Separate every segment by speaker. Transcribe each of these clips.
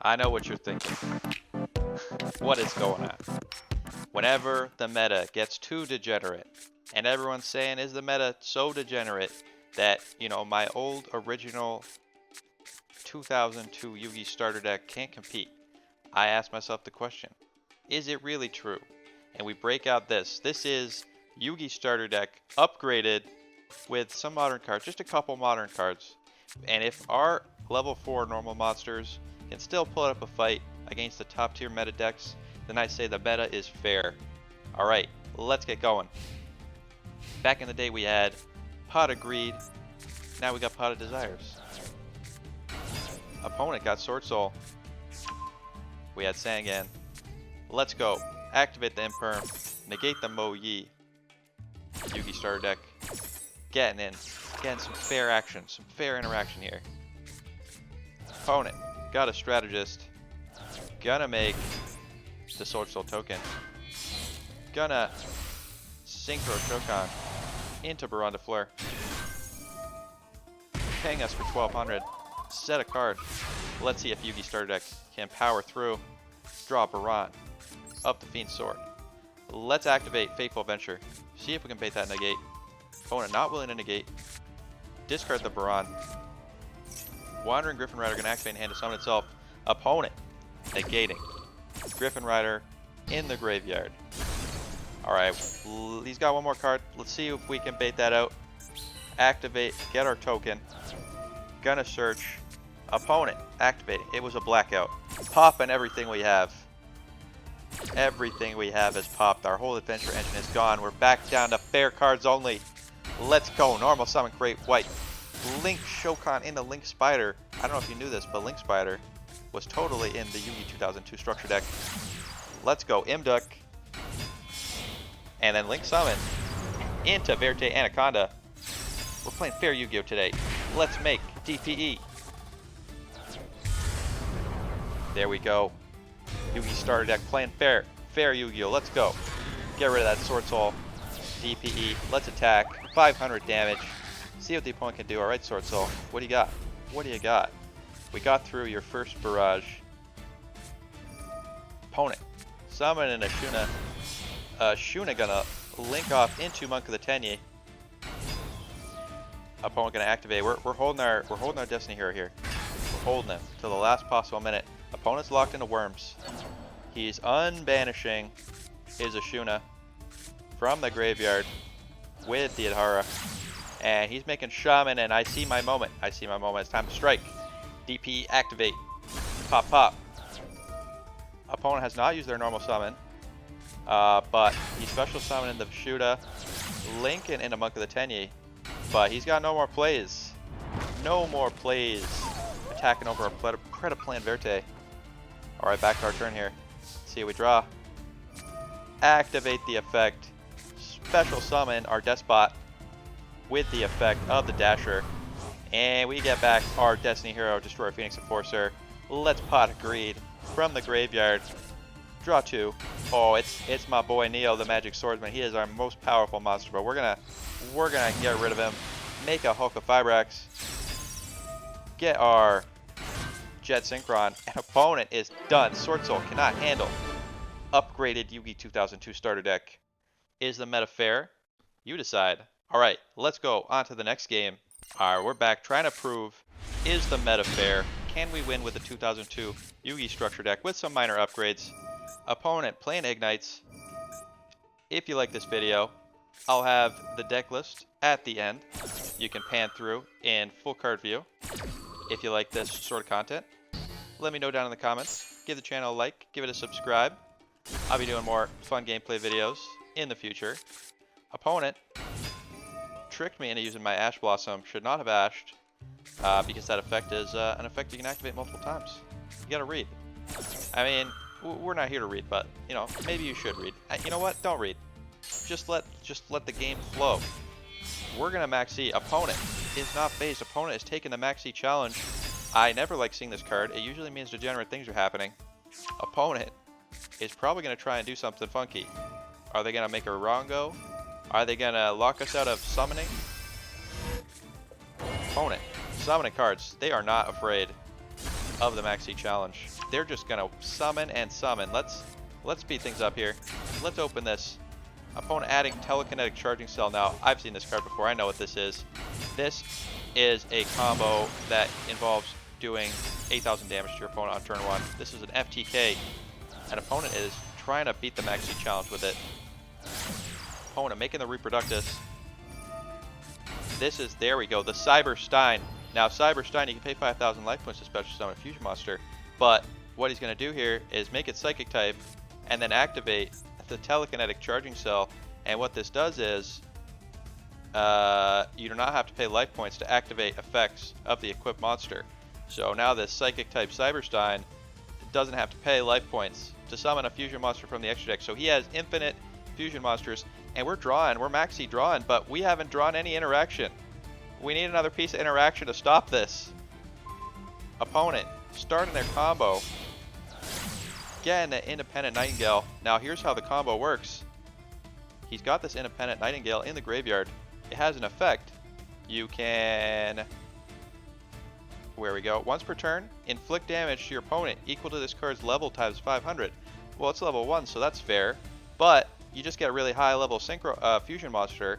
Speaker 1: I know what you're thinking. What is going on? Whenever the meta gets too degenerate, and everyone's saying, is the meta so degenerate that, my old original 2002 Yugi starter deck can't compete? I ask myself the question, is it really true? And we break out this. This is Yugi starter deck upgraded with some modern cards, just a couple modern cards. And if our level 4 normal monsters can still pull up a fight against the top tier meta decks, then I say the meta is fair. Alright, let's get going. Back in the day we had Pot of Greed, now we got Pot of Desires. Opponent got Sword Soul. We had Sangan. Let's go. Activate the Imperm, negate the Mo Yi. Yugi starter deck. Getting some fair action, some fair interaction here. Opponent got a Strategist. Gonna make the Sword Soul token. Gonna Synchro Shokan into Baron de Fleur. Paying us for 1200. Set a card. Let's see if Yugi starter deck can power through. Draw Baron. Up the Fiend's Sword. Let's activate Fateful Venture. See if we can bait that negate. Opponent not willing to negate. Discard the Baron. Wandering Griffin Rider gonna activate and hand to summon itself. Opponent negating. Griffin Rider in the graveyard. Alright, he's got one more card. Let's see if we can bait that out. Activate, get our token. Gonna search. Opponent activating. It was a blackout. Popping everything we have. Everything we have is popped. Our whole adventure engine is gone. We're back down to fair cards only. Let's go. Normal summon Great White. Link Shokan into Link Spider. I don't know if you knew this, but Link Spider was totally in the Yugi 2002 structure deck. Let's go. Imduk. And then Link Summon into Verte Anaconda. We're playing fair Yu-Gi-Oh today. Let's make DPE. There we go. Yugi starter deck playing fair. Fair Yu-Gi-Oh. Let's go. Get rid of that Sword Soul. DPE. Let's attack. 500 damage. See what the opponent can do. Alright, Sword Soul. What do you got? What do you got? We got through your first barrage. Opponent. Summon in a Shuna. Shuna gonna link off into Monk of the Tenyi. Opponent gonna activate. We're holding our Destiny Hero here. We're holding him till the last possible minute. Opponent's locked into Worms. He's unbanishing his Ashuna from the graveyard with the Adhara. And he's making Shaman, and I see my moment. I see my moment. It's time to strike. DP activate. Pop, pop. Opponent has not used their normal summon. But he special summoned the Shuda, Lincoln into Monk of the Tenyi. But he's got no more plays. No more plays. Attacking over our Predaplan Verte. Alright, back to our turn here. Let's see what we draw. Activate the effect. Special summon our Despot with the effect of the Dasher. And we get back our Destiny Hero, Destroyer Phoenix Enforcer. Let's Pot of Greed from the graveyard. Draw 2. Oh, it's my boy Neo, the Magic Swordsman. He is our most powerful monster, but we're gonna get rid of him. Make a Hulk of Fibrax. Get our Jet Synchron. And opponent is done. Sword Soul cannot handle. Upgraded Yugi 2002 starter deck. Is the meta fair? You decide. Alright, let's go on to the next game. Alright, we're back trying to prove, is the meta fair? Can we win with the 2002 Yugi structure deck with some minor upgrades? Opponent playing Ignites. If you like this video, I'll have the deck list at the end. You can pan through in full card view. If you like this sort of content, let me know down in the comments. Give the channel a like, give it a subscribe. I'll be doing more fun gameplay videos in the future. Opponent tricked me into using my Ash Blossom. Should not have ashed, because that effect is an effect you can activate multiple times. You gotta read. I mean, we're not here to read, but maybe you should read. You know what? Don't read. Just let the game flow. We're gonna Max E. Opponent is not phased. Opponent is taking the Max E challenge. I never like seeing this card. It usually means degenerate things are happening. Opponent is probably gonna try and do something funky. Are they gonna make a wrong go? Are they gonna lock us out of summoning? Opponent summoning cards. They are not afraid. of the Maxi Challenge. They're just gonna summon and summon. Let's speed things up here. Let's open this. Opponent adding telekinetic charging cell. Now, I've seen this card before. I know what this is. This is a combo that involves doing 8,000 damage to your opponent on turn 1. This is an FTK. An opponent is trying to beat the Maxi Challenge with it. Opponent making the Reproductus. This is, there we go, the Cyberstein. Now, Cyberstein, you can pay 5,000 life points to special summon a fusion monster, but what he's going to do here is make it Psychic type and then activate the telekinetic charging cell. And what this does is you do not have to pay life points to activate effects of the equipped monster. So now this Psychic type Cyberstein doesn't have to pay life points to summon a fusion monster from the extra deck. So he has infinite fusion monsters, and we're Maxi drawing, but we haven't drawn any interaction. We need another piece of interaction to stop this. Opponent starting their combo, getting an Independent Nightingale. Now here's how the combo works. He's got this Independent Nightingale in the graveyard. It has an effect. You can, where we go, once per turn, inflict damage to your opponent equal to this card's level times 500. Well, it's level 1, so that's fair, but you just get a really high level fusion monster,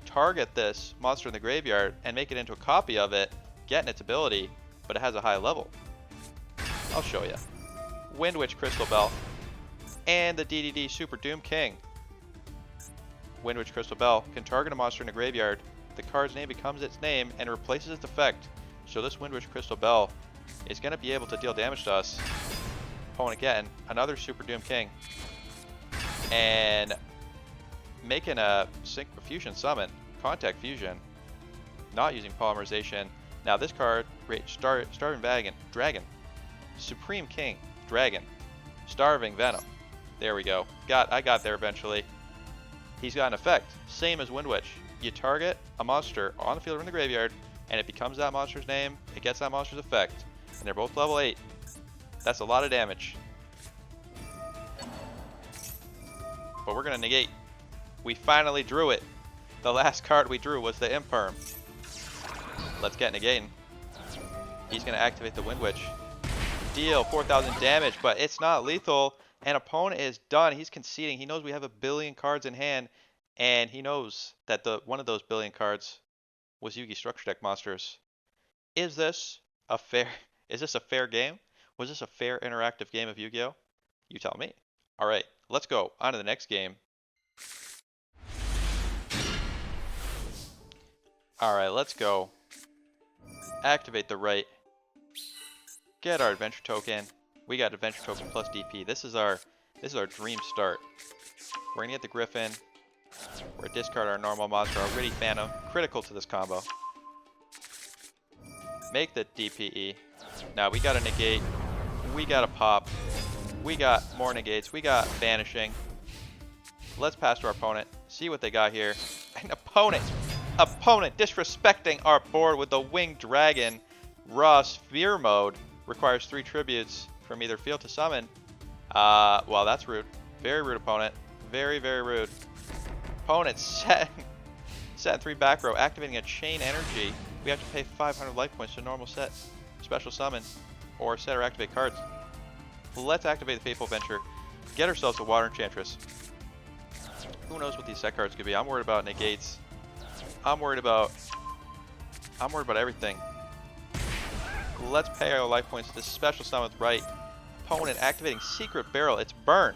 Speaker 1: target this monster in the graveyard, and make it into a copy of it, getting its ability, but it has a high level. I'll show you. Wind Witch Crystal Bell, and the DDD Super Doom King. Wind Witch Crystal Bell can target a monster in the graveyard. The card's name becomes its name and replaces its effect. So this Wind Witch Crystal Bell is going to be able to deal damage to us. Opponent getting another Super Doom King, and making a fusion summon, Contact Fusion, not using Polymerization. Now this card, Starving Dragon, Supreme King, Dragon, Starving Venom. There we go. I got there eventually. He's got an effect, same as Wind Witch. You target a monster on the field or in the graveyard, and it becomes that monster's name, it gets that monster's effect, and they're both level 8. That's a lot of damage. But we're going to negate. We finally drew it. The last card we drew was the Imperm. Let's get negating. He's going to activate the Wind Witch. Deal 4,000 damage, but it's not lethal. And opponent is done. He's conceding. He knows we have a billion cards in hand, and he knows that one of those billion cards was Yugi Structure Deck monsters. Is this a fair game? Was this a fair interactive game of Yu-Gi-Oh? You tell me. All right, let's go on to the next game. All right, let's go. Activate the right. Get our adventure token. We got adventure token plus DP. This is our dream start. We're gonna get the Griffin. We're gonna discard our normal monster, our Riddy Phantom, critical to this combo. Make the DPE. Now we gotta negate. We gotta pop. We got more negates. We got vanishing. Let's pass to our opponent. See what they got here. An opponent disrespecting our board with the Winged Dragon. Raw Sphere mode requires 3 tributes from either field to summon. Well, that's rude. Very rude, opponent. Very, very rude. Opponent set 3 back row, activating a Chain Energy. We have to pay 500 life points to normal set, special summon, or set or activate cards. Let's activate the Fateful Venture. Get ourselves a Water Enchantress. Who knows what these set cards could be? I'm worried about negates. I'm worried about everything. Let's pay our life points to this special summon with right. Opponent activating Secret Barrel. It's burn.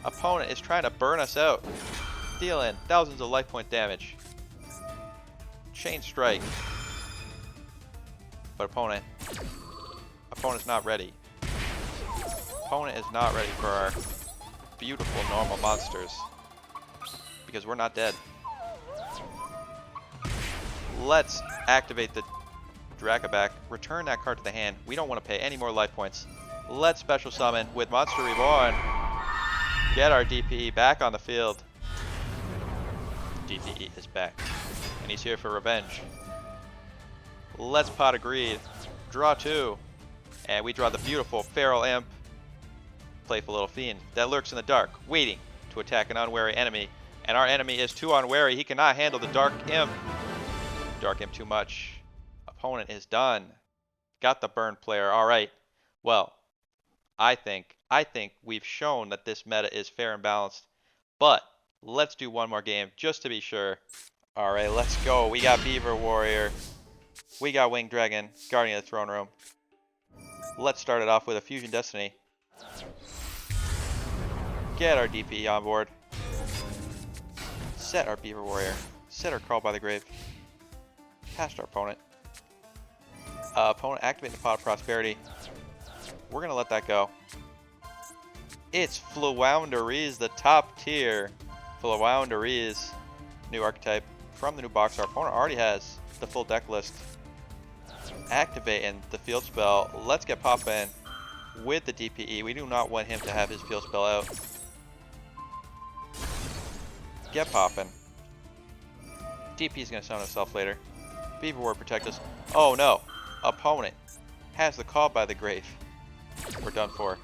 Speaker 1: Opponent is trying to burn us out, dealing thousands of life point damage. Chain Strike. But opponent's not ready. Opponent is not ready for our beautiful normal monsters, because we're not dead. Let's activate the Dracaback, return that card to the hand. We don't want to pay any more life points. Let's special summon with Monster Reborn. Get our DPE back on the field. DPE is back, and he's here for revenge. Let's Pot of Greed. Draw 2, and we draw the beautiful Feral Imp. Playful little fiend that lurks in the dark, waiting to attack an unwary enemy. And our enemy is too unwary. He cannot handle the Dark Imp. Dark Imp too much. Opponent is done. Got the burn player. All right. Well, I think we've shown that this meta is fair and balanced. But let's do one more game just to be sure. All right, let's go. We got Beaver Warrior. We got Winged Dragon, Guardian of the Throne Room. Let's start it off with a Fusion Destiny. Get our DP on board. Set our Beaver Warrior. Set our Crawl by the Grave. Cast our opponent. Opponent activate the Pot of Prosperity. We're going to let that go. It's Flounderies, the top tier. Flounderies, new archetype from the new box. Our opponent already has the full deck list. Activating the field spell. Let's get poppin' with the DPE. We do not want him to have his field spell out. Get poppin'. DP is going to summon himself later. Beaver Ward protect us. Oh no. Opponent has the Call by the Grave. We're done for.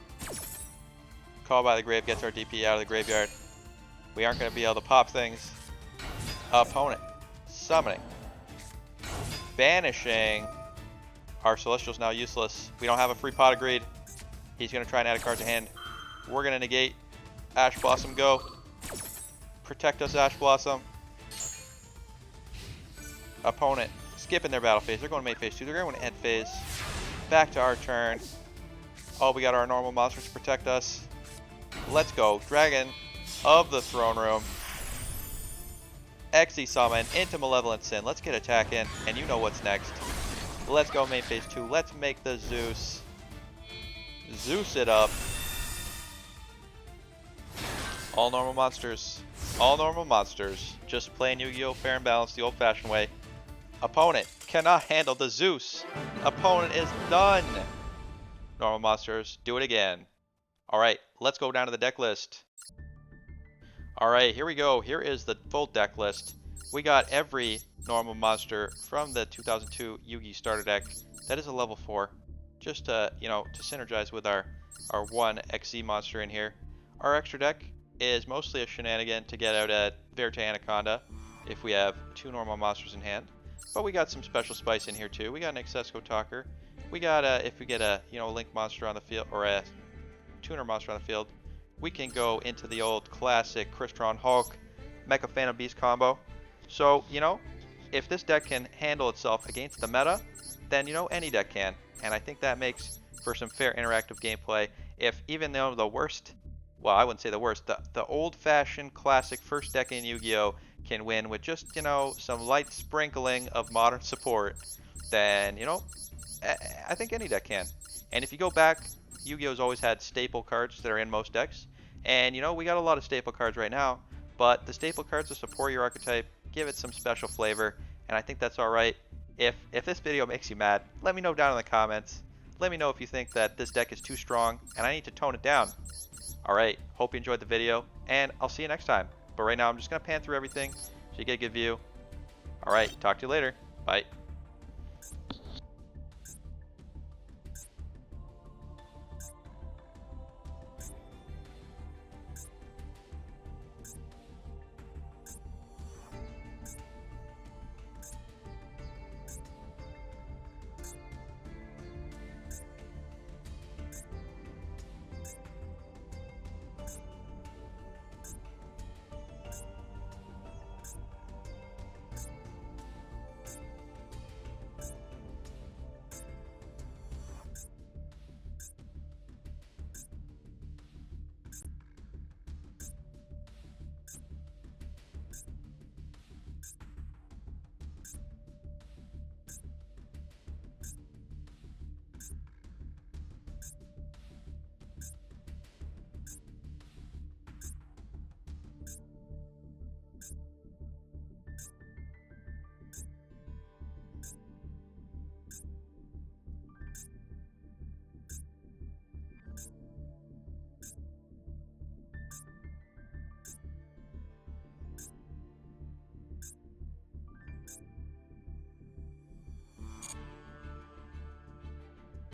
Speaker 1: Call by the Grave gets our DP out of the graveyard. We aren't going to be able to pop things. Opponent summoning. Banishing. Our Celestial's now useless. We don't have a free Pot of Greed. He's going to try and add a card to hand. We're going to negate. Ash Blossom, go. Protect us, Ash Blossom. Opponent skipping their battle phase. They're going to make phase 2. They're going to end phase. Back to our turn. Oh, we got our normal monsters to protect us. Let's go. Dragon of the Throne Room. Xe summon into Malevolent Sin. Let's get attack in, and you know what's next. Let's go main phase 2. Let's make the Zeus. Zeus it up. All normal monsters. All normal monsters. Just playing Yu-Gi-Oh! Fair and balanced the old-fashioned way. Opponent cannot handle the Zeus. Opponent is done. Normal monsters, do it again. Alright, let's go down to the deck list. Alright, here we go. Here is the full deck list. We got every normal monster from the 2002 Yugi starter deck. That is a level 4. Just to, to synergize with our one XZ monster in here. Our extra deck is mostly a shenanigan to get out at Verte Anaconda if we have 2 normal monsters in hand. But we got some special spice in here too. We got an Accesco Talker. We got if we get a Link monster on the field or a tuner monster on the field, we can go into the old classic Crystron Hulk Mecha Phantom Beast combo. So if this deck can handle itself against the meta, then any deck can, and I think that makes for some fair interactive gameplay. If even though the worst, well, I wouldn't say the worst, the old-fashioned classic first deck in Yu-Gi-Oh can win with just some light sprinkling of modern support, then I think any deck can. And if you go back, Yu-Gi-Oh's always had staple cards that are in most decks. And we got a lot of staple cards right now, but the staple cards that support your archetype give it some special flavor, and I think that's alright. If this video makes you mad, let me know down in the comments. Let me know if you think that this deck is too strong and I need to tone it down. Alright, hope you enjoyed the video, and I'll see you next time. But right now I'm just going to pan through everything so you get a good view. Alright, talk to you later. Bye.